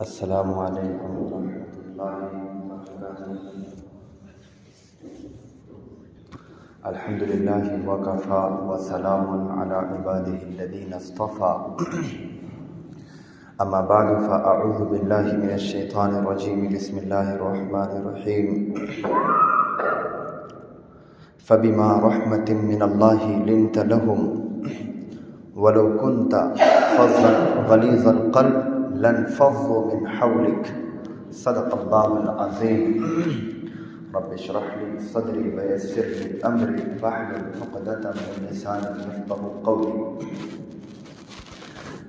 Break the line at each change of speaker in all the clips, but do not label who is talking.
السلام علیکم ورحمۃ اللہ وبرکاتہ۔ الحمد للہ وکفیٰ وسلام علی عبادہ الذین اصطفیٰ، اما بعد فاعوذ باللہ من الشیطان الرجیم، بسم اللہ الرحمن الرحیم۔ فبما رحمۃ من اللہ لنت لهم ولو كنت فظا غلیظ القلب لانفضوا من حولك، صدق اللہ العظیم۔ رب اشرح لی صدری ویسر لی امری واحلل عقدۃ من لسانی یفقہوا قولی۔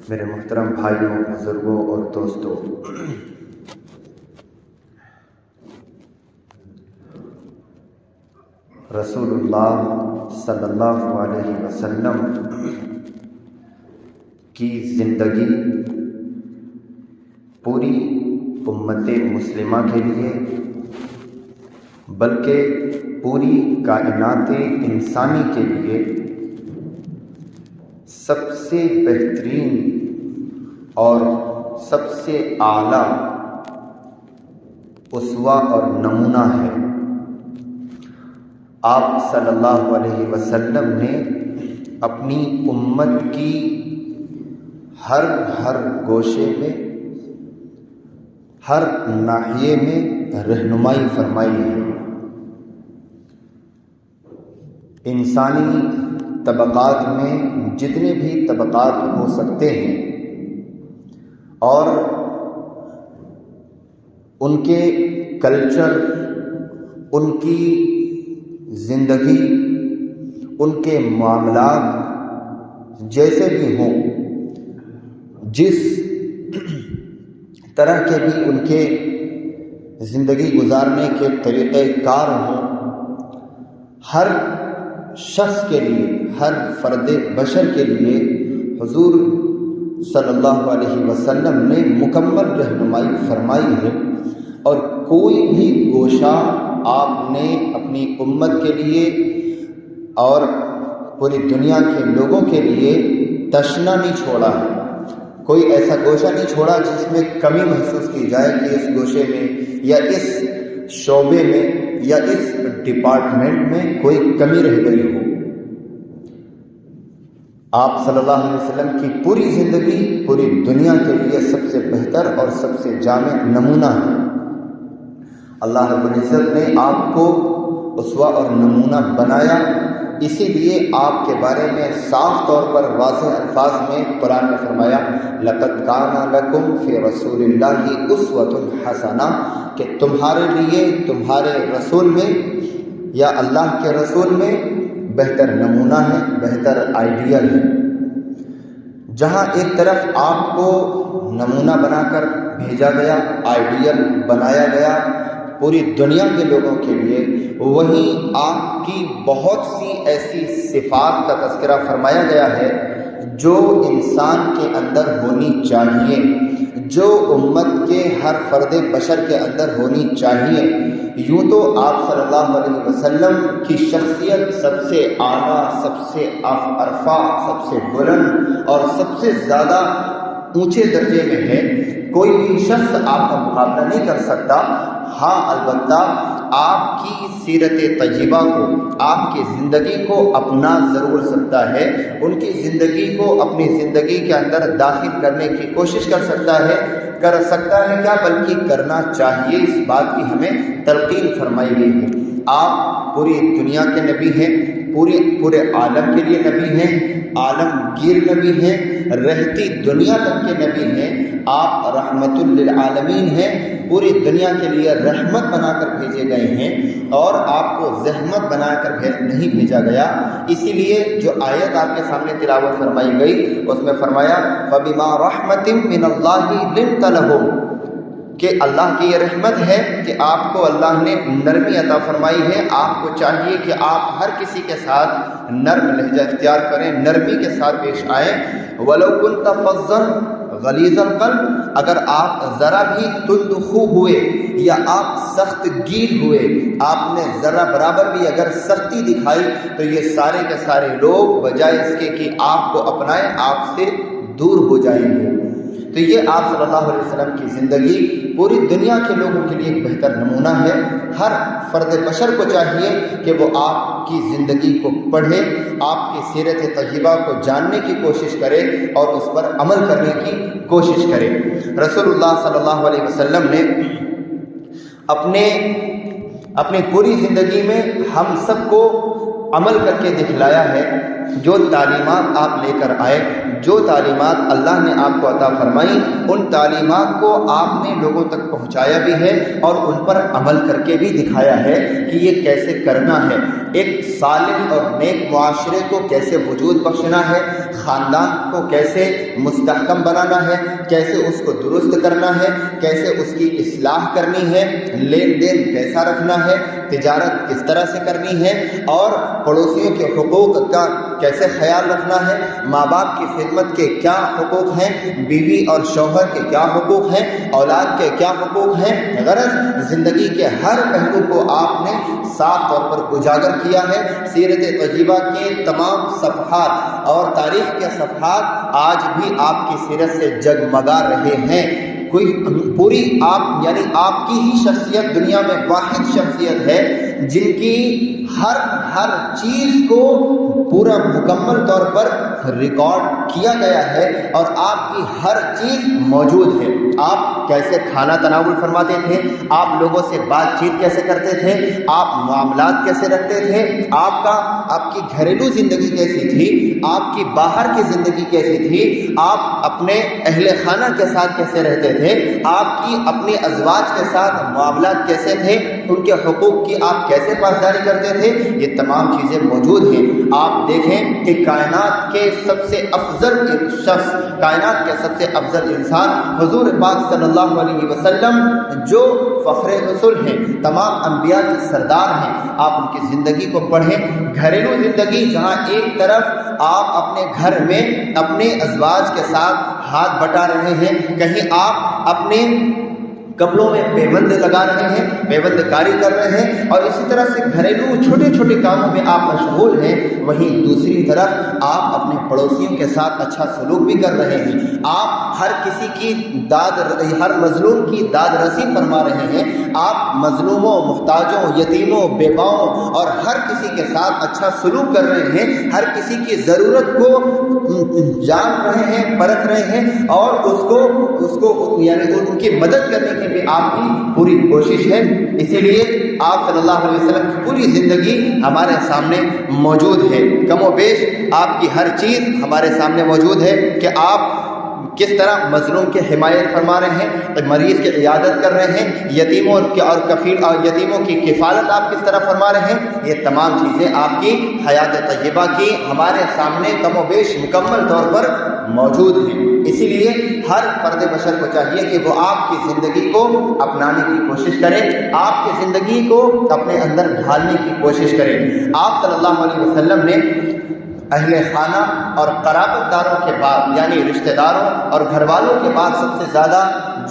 میرے محترم بھائیوں، بزرگوں اور دوستوں، رسول اللہ صلی اللہ علیہ وسلم کی زندگی پوری امت مسلمہ کے لیے بلکہ پوری کائنات انسانی کے لیے سب سے بہترین اور سب سے اعلیٰ اسوہ اور نمونہ ہے۔ آپ صلی اللہ علیہ وسلم نے اپنی امت کی ہر گوشے میں، ہر ناحیے میں رہنمائی فرمائی ہے۔ انسانی طبقات میں جتنے بھی طبقات ہو سکتے ہیں اور ان کے کلچر، ان کی زندگی، ان کے معاملات جیسے بھی ہوں، جس طرح کے بھی ان کے زندگی گزارنے کے طریقہ کار ہوں، ہر شخص کے لیے، ہر فرد بشر کے لیے حضور صلی اللہ علیہ وسلم نے مکمل رہنمائی فرمائی ہے، اور کوئی بھی گوشہ آپ نے اپنی امت کے لیے اور پوری دنیا کے لوگوں کے لیے تشنا نہیں چھوڑا ہے۔ کوئی ایسا گوشہ نہیں چھوڑا جس میں کمی محسوس کی جائے کہ اس گوشے میں یا اس شعبے میں یا اس ڈپارٹمنٹ میں کوئی کمی رہ گئی ہو۔ آپ صلی اللہ علیہ وسلم کی پوری زندگی پوری دنیا کے لیے سب سے بہتر اور سب سے جامع نمونہ ہے۔ اللہ رب العزت نے آپ کو اسوہ اور نمونہ بنایا، اسی لیے آپ کے بارے میں صاف طور پر واضح الفاظ میں قرآن نے فرمایا لَقَدْ كَانَ لَكُمْ فِي رَسُولِ اللَّهِ أُسْوَةٌ حَسَنَةٌ، کہ تمہارے لیے تمہارے رسول میں یا اللہ کے رسول میں بہتر نمونہ ہے، بہتر آئیڈیل ہے۔ جہاں ایک طرف آپ کو نمونہ بنا کر بھیجا گیا، آئیڈیل بنایا گیا پوری دنیا کے لوگوں کے لیے، وہیں آپ کی بہت سی ایسی صفات کا تذکرہ فرمایا گیا ہے جو انسان کے اندر ہونی چاہیے، جو امت کے ہر فرد بشر کے اندر ہونی چاہیے۔ یوں تو آپ صلی اللہ علیہ وسلم کی شخصیت سب سے اعلیٰ، سب سے ارفع، سب سے بلند اور سب سے زیادہ اونچے درجے میں ہے، کوئی بھی شخص آپ کا مقابلہ نہیں کر سکتا۔ ہاں البتہ آپ کی سیرت طیبہ کو، آپ کی زندگی کو اپنا ضرور سکتا ہے، ان کی زندگی کو اپنی زندگی کے اندر داخل کرنے کی کوشش کر سکتا ہے کیا بلکہ کرنا چاہیے، اس بات کی ہمیں تلقین فرمائی گئی ہے۔ آپ پوری دنیا کے نبی ہیں، پورے عالم کے لیے نبی ہیں، عالمگیر نبی ہیں، رہتی دنیا تک کے نبی ہیں، آپ رحمت للعالمین ہیں، پوری دنیا کے لیے رحمت بنا کر بھیجے گئے ہیں اور آپ کو زحمت بنا کر نہیں بھیجا گیا۔ اسی لیے جو آیت آپ کے سامنے تلاوت فرمائی گئی اس میں فرمایا فَبِمَا رَحْمَةٍ مِّنَ اللَّهِ لِنْتَ لَهُمْ، کہ اللہ کی یہ رحمت ہے کہ آپ کو اللہ نے نرمی عطا فرمائی ہے۔ آپ کو چاہیے کہ آپ ہر کسی کے ساتھ نرم لہجہ اختیار کریں، نرمی کے ساتھ پیش آئیں۔ وَلَوْ كُنْتَ فَظًّا غلیظ القلب، اگر آپ ذرا بھی تند خو ہوئے یا آپ سخت گیر ہوئے، آپ نے ذرا برابر بھی اگر سختی دکھائی تو یہ سارے کے سارے لوگ بجائے اس کے کہ آپ کو اپنائیں آپ سے دور ہو جائیں گے۔ تو یہ آپ صلی اللہ علیہ وسلم کی زندگی پوری دنیا کے لوگوں کے لیے ایک بہتر نمونہ ہے۔ ہر فرد بشر کو چاہیے کہ وہ آپ کی زندگی کو پڑھے، آپ کی سیرت طیبہ کو جاننے کی کوشش کرے اور اس پر عمل کرنے کی کوشش کرے۔ رسول اللہ صلی اللہ علیہ وسلم نے اپنی پوری زندگی میں ہم سب کو عمل کر کے دکھلایا ہے۔ جو تعلیمات آپ لے کر آئے، جو تعلیمات اللہ نے آپ کو عطا فرمائی، ان تعلیمات کو آپ نے لوگوں تک پہنچایا بھی ہے اور ان پر عمل کر کے بھی دکھایا ہے کہ یہ کیسے کرنا ہے، ایک صالح اور نیک معاشرے کو کیسے وجود بخشنا ہے، خاندان کو کیسے مستحکم بنانا ہے، کیسے اس کو درست کرنا ہے، کیسے اس کی اصلاح کرنی ہے، لین دین کیسا رکھنا ہے، تجارت کس طرح سے کرنی ہے، اور پڑوسیوں کے حقوق کا کیسے خیال رکھنا ہے، ماں باپ کی خدمت کے کیا حقوق ہیں، بیوی اور شوہر کے کیا حقوق ہیں، اولاد کے کیا حقوق ہیں۔ غرض زندگی کے ہر پہلو کو آپ نے صاف طور پر اجاگر کیا ہے۔ سیرت طیبہ کے تمام صفحات اور تاریخ کے صفحات آج بھی آپ کی سیرت سے جگمگا رہے ہیں۔ کوئی پوری آپ یعنی آپ کی ہی شخصیت دنیا میں واحد شخصیت ہے جن کی ہر چیز کو پورا مکمل طور پر ریکارڈ کیا گیا ہے اور آپ کی ہر چیز موجود ہے۔ آپ کیسے کھانا تناول فرماتے تھے، آپ لوگوں سے بات چیت کیسے کرتے تھے، آپ معاملات کیسے رکھتے تھے، آپ کی گھریلو زندگی کیسی تھی، آپ کی باہر کی زندگی کیسی تھی، آپ اپنے اہل خانہ کے ساتھ کیسے رہتے تھے، آپ کی اپنے ازواج کے ساتھ معاملات کیسے تھے، ان کے حقوق کی آپ کیسے پاسداری کرتے تھے، یہ تمام چیزیں موجود ہیں۔ آپ دیکھیں کہ کائنات کے سب سے افضل شخص، کائنات کے سب سے افضل انسان حضور پاک صلی اللہ علیہ وسلم جو فخر رسول ہیں، تمام انبیاء کے سردار ہیں، آپ ان کی زندگی کو پڑھیں۔ گھریلو زندگی جہاں ایک طرف آپ اپنے گھر میں اپنے ازواج کے ساتھ ہاتھ بٹا رہے ہیں، کہیں آپ اپنے کپڑوں میں پیبند لگا رہے ہیں، پیبند کاری کر رہے ہیں، اور اسی طرح سے گھریلو چھوٹے چھوٹے کاموں میں آپ مشغول ہیں، وہیں دوسری طرف آپ اپنے پڑوسیوں کے ساتھ اچھا سلوک بھی کر رہے ہیں۔ آپ ہر کسی کی ہر مظلوم کی داد رسی فرما رہے ہیں، آپ مظلوموں، محتاجوں، یتیموں، بیواؤں اور ہر کسی کے ساتھ اچھا سلوک کر رہے ہیں، ہر کسی کی ضرورت کو جان رہے ہیں، پرکھ رہے ہیں، اور اس کو یعنی ان کی مدد کرنے کی بھی آپ کی پوری کوشش ہے۔ اسی لیے آپ صلی اللہ علیہ وسلم کی پوری زندگی ہمارے سامنے موجود ہے، کم و بیش آپ کی ہر چیز ہمارے سامنے موجود ہے کہ آپ کس طرح مظلوم کی حمایت فرما رہے ہیں، مریض کی عیادت کر رہے ہیں، یتیموں اور کفیل اور یتیموں کی کفالت آپ کس طرح فرما رہے ہیں، یہ تمام چیزیں آپ کی حیات طیبہ کی ہمارے سامنے کم و بیش مکمل طور پر موجود ہیں۔ اسی لیے ہر فرد بشر کو چاہیے کہ وہ آپ کی زندگی کو اپنانے کی کوشش کرے، آپ کی زندگی کو اپنے اندر ڈھالنے کی کوشش کرے۔ آپ صلی اللہ علیہ وسلم نے اہل خانہ اور قرابت داروں کے بعد یعنی رشتہ داروں اور گھر والوں کے بعد سب سے زیادہ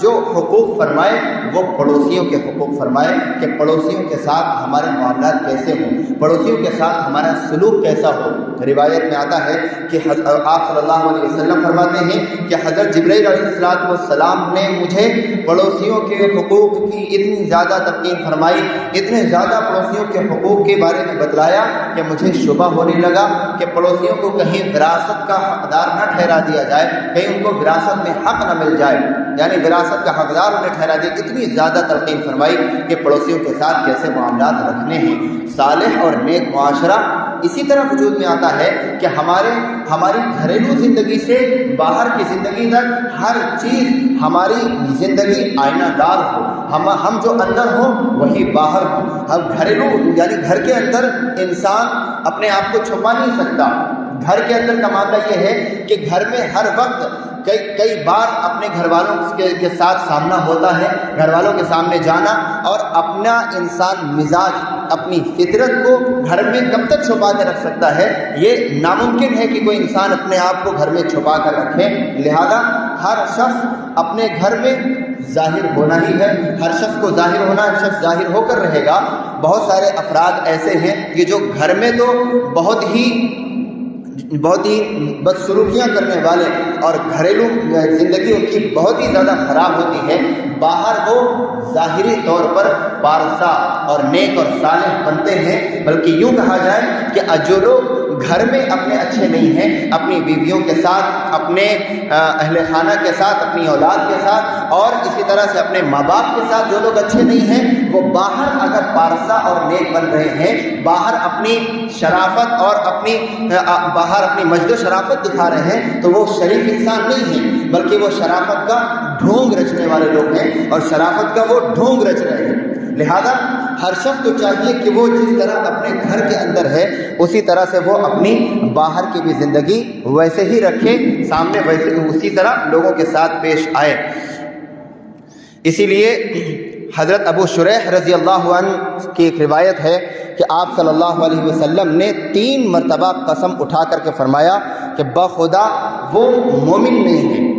جو حقوق فرمائے وہ پڑوسیوں کے حقوق فرمائے کہ پڑوسیوں کے ساتھ ہمارے معاملات کیسے ہوں، پڑوسیوں کے ساتھ ہمارا سلوک کیسا ہو۔ روایت میں آتا ہے کہ آپ صلی اللہ علیہ وسلم فرماتے ہیں کہ حضرت جبرائیل علیہ السلام نے مجھے پڑوسیوں کے حقوق کی اتنی زیادہ تلقین فرمائی، اتنے زیادہ پڑوسیوں کے حقوق کے بارے میں بتلایا کہ مجھے شبہ ہونے لگا کہ پڑوسیوں کو کہیں وراثت کا حقدار نہ ٹھہرا دیا جائے، کہیں ان کو وراثت میں حق نہ مل جائے، یعنی وراثت کا حقدار انہیں ٹھہرا دیا۔ اتنی زیادہ تلقین فرمائی کہ پڑوسیوں کے ساتھ کیسے معاملات رکھنے ہیں۔ صالح اور نیک معاشرہ اسی طرح وجود میں آتا ہے کہ ہماری گھریلو زندگی سے باہر کی زندگی تک ہر چیز ہماری زندگی آئینہ دار ہو، ہم جو اندر ہوں وہی باہر ہو۔ ہم گھریلو یعنی گھر کے اندر انسان اپنے آپ کو چھپا نہیں سکتا۔ گھر کے اندر کا معاملہ یہ ہے کہ گھر میں ہر وقت کئی بار اپنے گھر والوں کے ساتھ سامنا ہوتا ہے، گھر والوں کے سامنے جانا، اور اپنا انسان مزاج اپنی فطرت کو گھر میں کب تک چھپا کے رکھ سکتا ہے؟ یہ ناممکن ہے کہ کوئی انسان اپنے آپ کو گھر میں چھپا کر رکھے۔ لہذا ہر شخص اپنے گھر میں ظاہر ہونا ہی ہے، ہر شخص کو ظاہر ہونا، ہر شخص ظاہر ہو کر رہے گا۔ بہت سارے افراد ایسے ہیں کہ جو گھر میں تو بہت ہی بہت ہی بدسلوکیاں کرنے والے اور گھریلو زندگی ان کی بہت ہی زیادہ خراب ہوتی ہے، باہر وہ ظاہری طور پر پارسا اور نیک اور صالح بنتے ہیں، بلکہ یوں کہا جائے کہ جو لوگ گھر میں اپنے اچھے نہیں ہیں، اپنی بیویوں کے ساتھ، اپنے اہل خانہ کے ساتھ، اپنی اولاد کے ساتھ اور اسی طرح سے اپنے ماں باپ کے ساتھ جو لوگ اچھے نہیں ہیں، وہ باہر اگر پارسا اور نیک بن رہے ہیں، باہر اپنی شرافت اور باہر اپنی مجد و شرافت دکھا رہے ہیں، تو وہ شریف انسان نہیں ہیں، بلکہ وہ شرافت کا ڈھونگ رچنے والے لوگ ہیں اور شرافت کا وہ ڈھونگ رچ رہے ہیں۔ لہذا ہر شخص کو چاہیے کہ وہ جس طرح اپنے گھر کے اندر ہے اسی طرح سے وہ اپنی باہر کی بھی زندگی ویسے ہی رکھے، سامنے ویسے اسی طرح لوگوں کے ساتھ پیش آئے۔ اسی لیے حضرت ابو شریح رضی اللہ عنہ کی ایک روایت ہے کہ آپ صلی اللہ علیہ وسلم نے 3 مرتبہ قسم اٹھا کر کے فرمایا کہ بخدا وہ مومن نہیں ہے۔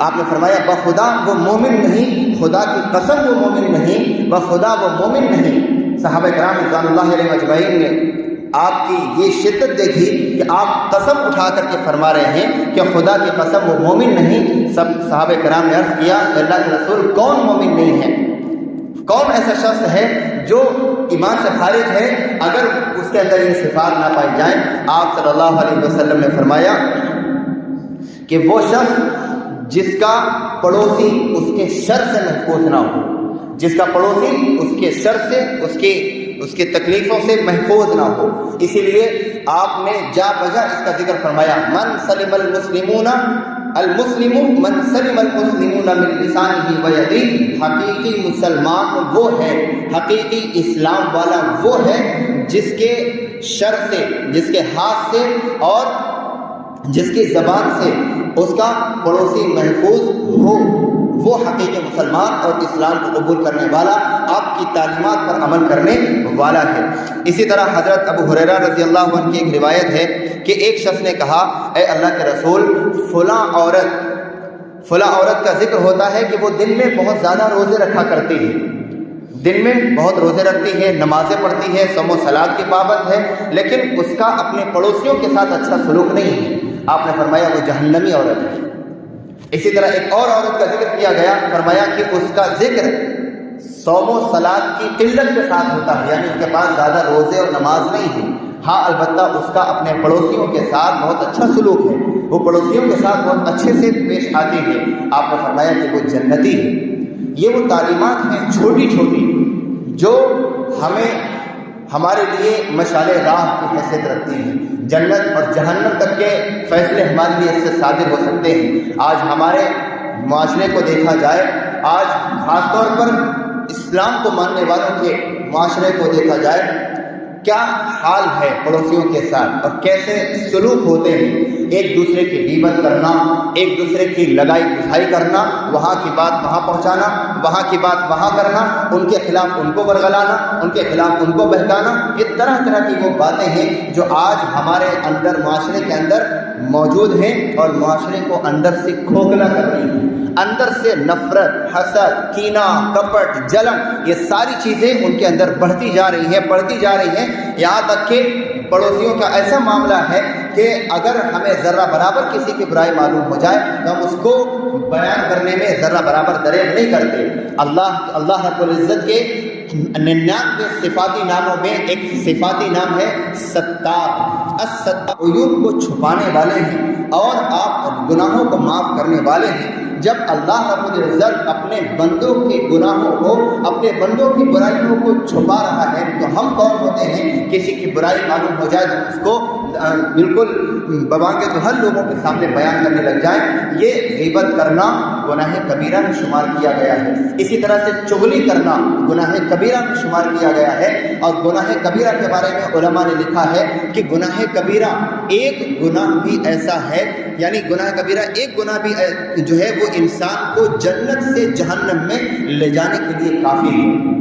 آپ نے فرمایا بخدا وہ مومن نہیں، خدا کی قسم وہ مومن نہیں، بخدا وہ مومن نہیں۔ صحابہ کرام رضوان اللہ علیہم اجمعین نے آپ کی یہ شدت دیکھی کہ آپ قسم اٹھا کر کے فرما رہے ہیں کہ خدا کی قسم وہ مومن نہیں۔ سب صحابہ کرام نے عرض کیا کہ اللہ کے رسول کون مومن نہیں ہے؟ کون ایسا شخص ہے جو ایمان سے خارج ہے اگر اس کے اندر یہ صفات نہ پائی جائیں؟ آپ صلی اللہ علیہ وسلم نے فرمایا کہ وہ شخص جس کا پڑوسی اس کے شر سے محفوظ نہ ہو، جس کا پڑوسی اس کے شر سے، اس کے تکلیفوں سے محفوظ نہ ہو۔ اسی لیے آپ نے جا بجا اس کا ذکر فرمایا، من سلم المسلمون من سلم المسلمون من لسانہ و یدہ، حقیقی مسلمان وہ ہے، حقیقی اسلام والا وہ ہے جس کے شر سے، جس کے ہاتھ سے اور جس کی زبان سے اس کا پڑوسی محفوظ ہو، وہ حقیقی مسلمان اور اسلام کو قبول کرنے والا، آپ کی تعلیمات پر عمل کرنے والا ہے۔ اسی طرح حضرت ابو ہریرہ رضی اللہ عنہ کی ایک روایت ہے کہ ایک شخص نے کہا، اے اللہ کے رسول، فلاں عورت کا ذکر ہوتا ہے کہ وہ دن میں بہت زیادہ روزے رکھا کرتی ہے، دن میں بہت روزے رکھتی ہے، نمازیں پڑھتی ہے، صوم و صلات کی پابند ہے، لیکن اس کا اپنے پڑوسیوں کے ساتھ اچھا سلوک نہیں ہے۔ آپ نے فرمایا وہ جہنمی عورت ہے۔ اسی طرح ایک اور عورت کا ذکر کیا گیا، فرمایا کہ اس کا ذکر صوم و صلات کی قلت کے ساتھ ہوتا ہے، یعنی اس کے پاس زیادہ روزے اور نماز نہیں ہے، ہاں البتہ اس کا اپنے پڑوسیوں کے ساتھ بہت اچھا سلوک ہے، وہ پڑوسیوں کے ساتھ بہت اچھے سے پیش آتی ہے۔ آپ نے فرمایا کہ وہ جنتی ہے۔ یہ وہ تعلیمات ہیں چھوٹی چھوٹی جو ہمارے لیے مشعل راہ کی حیثیت رکھتی ہیں، جنت اور جہنم تک کے فیصلے ہمارے لیے اس سے صادر ہو سکتے ہیں۔ آج ہمارے معاشرے کو دیکھا جائے، آج خاص طور پر اسلام کو ماننے والوں کے معاشرے کو دیکھا جائے، کیا حال ہے پڑوسیوں کے ساتھ اور کیسے سلوک ہوتے ہیں، ایک دوسرے کی غیبت کرنا، ایک دوسرے کی لگائی بجھائی کرنا، وہاں کی بات وہاں پہنچانا، وہاں کی بات وہاں کرنا، ان کے خلاف ان کو ورغلانا، ان کے خلاف ان کو بہکانا، یہ طرح طرح کی وہ باتیں ہیں جو آج ہمارے اندر، معاشرے کے اندر موجود ہیں اور معاشرے کو اندر سے کھوکھلا کر رہی ہیں۔ اندر سے نفرت، حسد، کینہ، کپٹ، جلن، یہ ساری چیزیں ان کے اندر بڑھتی جا رہی ہیں، بڑھتی جا رہی ہیں، یہاں تک کہ پڑوسیوں کا ایسا معاملہ ہے کہ اگر ہمیں ذرہ برابر کسی کی برائی معلوم ہو جائے تو ہم اس کو بیان کرنے میں ذرہ برابر دریغ نہیں کرتے۔ اللہ رب العزت کے 99 صفاتی ناموں میں ایک صفاتی نام ہے ستار۔ الستار عیوب کو چھپانے والے ہیں اور آپ گناہوں کو معاف کرنے والے ہیں۔ جب اللہ رب العزت اپنے بندوں کے گناہوں کو، اپنے بندوں کی برائیوں کو چھپا رہا ہے تو ہم کون ہوتے ہیں؟ کسی کی برائی معلوم ہو جائے تو اس کو بالکل ببانگے تو ہر لوگوں کے سامنے بیان کرنے لگ جائیں، یہ غیبت کرنا گناہ کبیرہ میں شمار کیا گیا ہے۔ اسی طرح سے چغلی کرنا گناہ کبیرہ میں شمار کیا گیا ہے، اور گناہ کبیرہ کے بارے میں علماء نے لکھا ہے کہ گناہ کبیرہ ایک گناہ بھی ایسا ہے، یعنی گناہ کبیرہ ایک گناہ بھی جو ہے وہ انسان کو جنت سے جہنم میں لے جانے کے لیے کافی ہے۔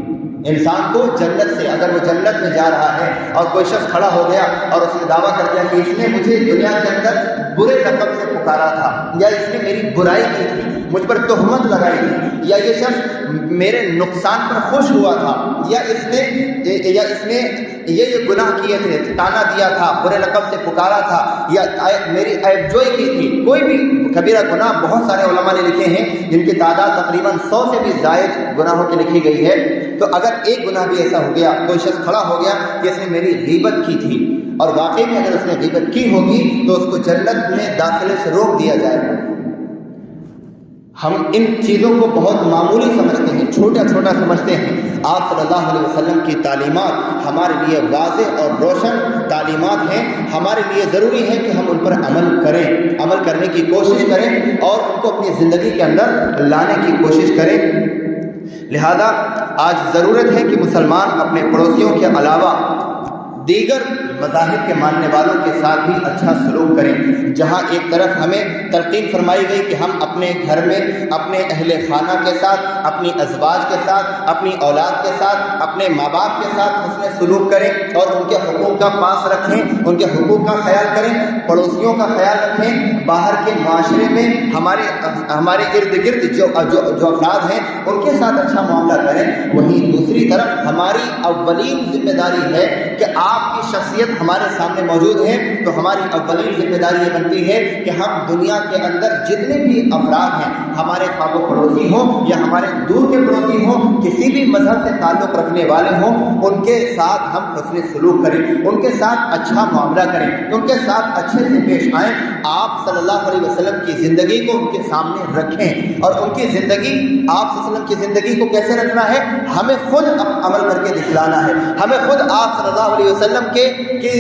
انسان کو جنت سے، اگر وہ جنت میں جا رہا ہے اور کوئی شخص کھڑا ہو گیا اور اس نے دعویٰ کر دیا کہ اس نے مجھے دنیا کے اندر برے لقب سے پکارا تھا، یا اس نے میری برائی کی تھی، مجھ پر تہمت لگائی تھی، یا یہ شخص میرے نقصان پر خوش ہوا تھا، یا اس نے یہ گناہ کیے تھے، تانا دیا تھا، برے لقب سے پکارا تھا، یا میری عیب جوئی کی تھی، کوئی بھی کبیرہ گناہ بہت سارے علماء نے لکھے ہیں جن کی تعداد تقریباً 100 سے بھی زائد گناہوں کی لکھی گئی ہے. تو اگر ایک گناہ بھی ایسا ہو گیا، کوئی شخص کھڑا ہو گیا کہ اس نے میری غیبت کی تھی، اور واقعی میں اگر اس نے غیبت کی ہوگی تو اس کو جنت میں داخلے سے روک دیا جائے گا. ہم ان چیزوں کو بہت معمولی سمجھتے ہیں، چھوٹا چھوٹا سمجھتے ہیں. آپ صلی اللہ علیہ وسلم کی تعلیمات ہمارے لیے واضح اور روشن تعلیمات ہیں. ہمارے لیے ضروری ہے کہ ہم ان پر عمل کریں، عمل کرنے کی کوشش کریں اور ان کو اپنی زندگی کے اندر لانے کی کوشش کریں. لہذا آج ضرورت ہے کہ مسلمان اپنے پڑوسیوں کے علاوہ دیگر مذاہب کے ماننے والوں کے ساتھ بھی اچھا سلوک کریں. جہاں ایک طرف ہمیں تلقین فرمائی گئی کہ ہم اپنے گھر میں اپنے اہل خانہ کے ساتھ، اپنی ازواج کے ساتھ، اپنی اولاد کے ساتھ، اپنے ماں باپ کے ساتھ حسن سلوک کریں اور ان کے حقوق کا پاس رکھیں، ان کے حقوق کا خیال کریں، پڑوسیوں کا خیال رکھیں. باہر کے معاشرے میں ہمارے ارد گرد جو افراد ہیں ان کے ساتھ اچھا معاملہ کریں. وہیں دوسری طرف ہماری اولین ذمہ داری ہے کہ آپ کی شخصیت ہمارے سامنے موجود ہے تو ہماری اولین ذمہ داری یہ بنتی ہے کہ ہم دنیا کے اندر جتنے بھی افراد ہیں، ہمارے خواہ و پڑوسی ہوں یا ہمارے دور کے پڑوسی ہوں، کسی بھی مذہب سے تعلق رکھنے والے ہوں، ان کے ساتھ ہم حسن سلوک کریں، ان کے ساتھ اچھا معاملہ کریں، ان کے ساتھ اچھے سے پیش آئیں. آپ صلی اللہ علیہ وسلم کی زندگی کو ان کے سامنے رکھیں، اور ان کی زندگی، آپ صلی اللہ علیہ وسلم کی زندگی کو کیسے رکھنا ہے؟ ہمیں خود عمل کر کے دکھلانا ہے، ہمیں خود آپ صلی اللہ علیہ وسلم کی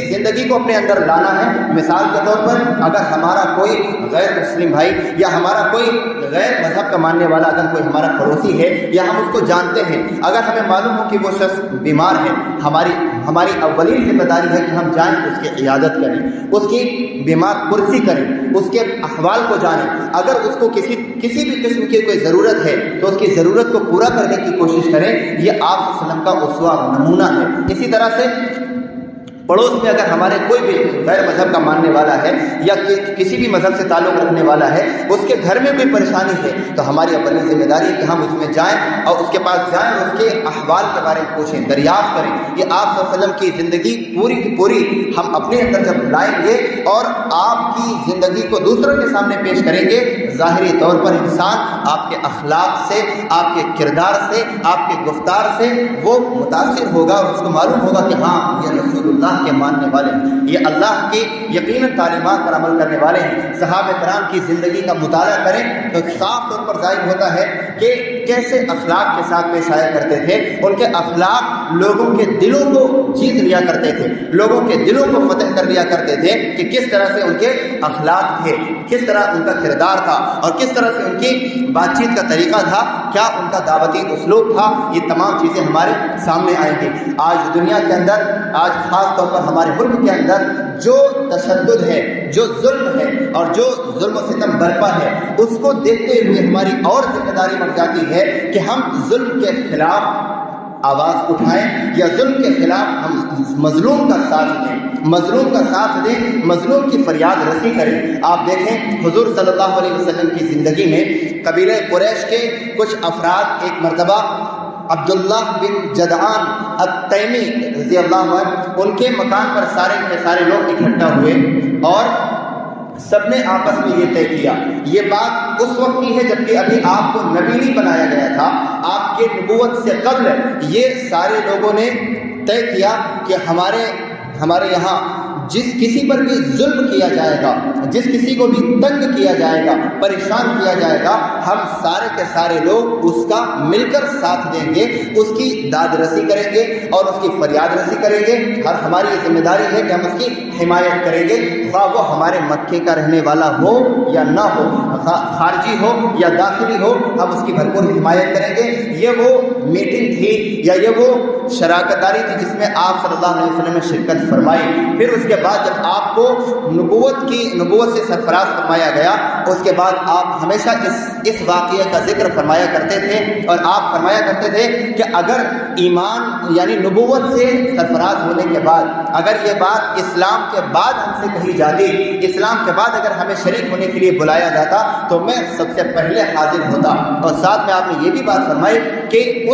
زندگی کو اپنے اندر لانا ہے. مثال کے طور پر اگر ہمارا کوئی غیر مسلم بھائی یا ہمارا کوئی غیر مذہب کا ماننے والا اگر کوئی ہمارا پڑوسی ہے یا ہم اس کو جانتے ہیں، اگر ہمیں معلوم ہو کہ وہ شخص بیمار ہے، ہماری اولین ذمہ داری ہے کہ ہم جائیں، اس کی عیادت کریں، اس کی بیمار پرسی کریں، اس کے احوال کو جانیں. اگر اس کو کسی بھی قسم کی کوئی ضرورت ہے تو اس کی ضرورت کو پورا کرنے کی کوشش کریں. یہ آپ صلی اللہ علیہ وسلم کا اسوہ نمونہ ہے. اسی طرح سے پڑوس میں اگر ہمارے کوئی بھی غیر مذہب کا ماننے والا ہے یا کسی بھی مذہب سے تعلق رکھنے والا ہے، اس کے گھر میں کوئی پریشانی ہے تو ہماری اپنی ذمہ داری ہے کہ ہم اس میں جائیں اور اس کے پاس جائیں اور اس کے احوال کے بارے میں پوچھیں، دریافت کریں. یہ آپ صلی اللہ علیہ وسلم کی زندگی پوری کی پوری ہم اپنے اندر جب لائیں گے اور آپ کی زندگی کو دوسروں کے سامنے پیش کریں گے، ظاہری طور پر انسان آپ کے اخلاق سے، آپ کے کردار سے، آپ کے گفتار سے وہ متاثر ہوگا اور اس کو معلوم ہوگا کہ ہاں یہ رسول اللہ کے ماننے والے ہیں، یہ اللہ کی یقیناً تعلیمات پر عمل کرنے والے ہیں. صحابہ کرام کی زندگی کا مطالعہ کریں تو صاف طور پر ظاہر ہوتا ہے کہ کیسے اخلاق کے ساتھ پیش آیا کرتے تھے. ان کے اخلاق لوگوں کے دلوں کو جیت لیا کرتے تھے، لوگوں کے دلوں کو فتح کر لیا کرتے تھے کہ کس طرح سے ان کے اخلاق تھے، کس طرح ان کا کردار تھا اور کس طرح سے ان کی بات چیت کا طریقہ تھا، کیا ان کا دعوتی اسلوب تھا. یہ تمام چیزیں ہمارے سامنے آئیں گی. آج دنیا کے اندر، آج خاص طور پر ہمارے ملک کے اندر جو تشدد ہے، جو ظلم ہے اور جو ظلم و ستم برپا ہے، اس کو دیکھتے ہوئے ہماری اور ذمہ داری بن جاتی ہے کہ ہم ظلم کے خلاف آواز اٹھائیں یا ظلم کے خلاف ہم مظلوم کا ساتھ دیں، مظلوم کا ساتھ دیں، مظلوم کی فریاد رسی کریں. آپ دیکھیں حضور صلی اللہ علیہ وسلم کی زندگی میں قبیلہ قریش کے کچھ افراد ایک مرتبہ عبداللہ بن جدعان التیمی رضی اللہ عنہ، ان کے مکان پر سارے لوگ اکٹھا ہوئے اور سب نے آپس میں یہ طے کیا. یہ بات اس وقت کی ہے جبکہ ابھی آپ کو نبی نہیں بنایا گیا تھا. آپ کے نبوت سے قبل یہ سارے لوگوں نے طے کیا کہ ہمارے یہاں جس کسی پر بھی ظلم کیا جائے گا، جس کسی کو بھی تنگ کیا جائے گا، پریشان کیا جائے گا، ہم سارے کے سارے لوگ اس کا مل کر ساتھ دیں گے، اس کی داد رسی کریں گے اور اس کی فریاد رسی کریں گے. اور ہماری یہ ذمہ داری ہے کہ ہم اس کی حمایت کریں گے، خواہ وہ ہمارے مکے کا رہنے والا ہو یا نہ ہو، خارجی ہو یا داخلی ہو، ہم اس کی بھرپور حمایت کریں گے. یہ وہ میٹنگ تھی یا یہ وہ شراکت داری تھی جس میں آپ صلی اللہ علیہ وسلم نے شرکت فرمائی. پھر اس کے بعد جب آپ کو نبوت سے سرفراز فرمایا گیا، اس کے بعد آپ ہمیشہ اس واقعے کا ذکر فرمایا کرتے تھے اور آپ فرمایا کرتے تھے کہ اگر ایمان یعنی نبوت سے سرفراز ہونے کے بعد اگر یہ بات اسلام کے بعد ہم سے کہی جاتی، اسلام کے بعد اگر ہمیں شریک ہونے کے لیے بلایا جاتا تو میں سب سے پہلے حاضر ہوتا. اور ساتھ میں آپ نے یہ بھی بات فرمائی کہ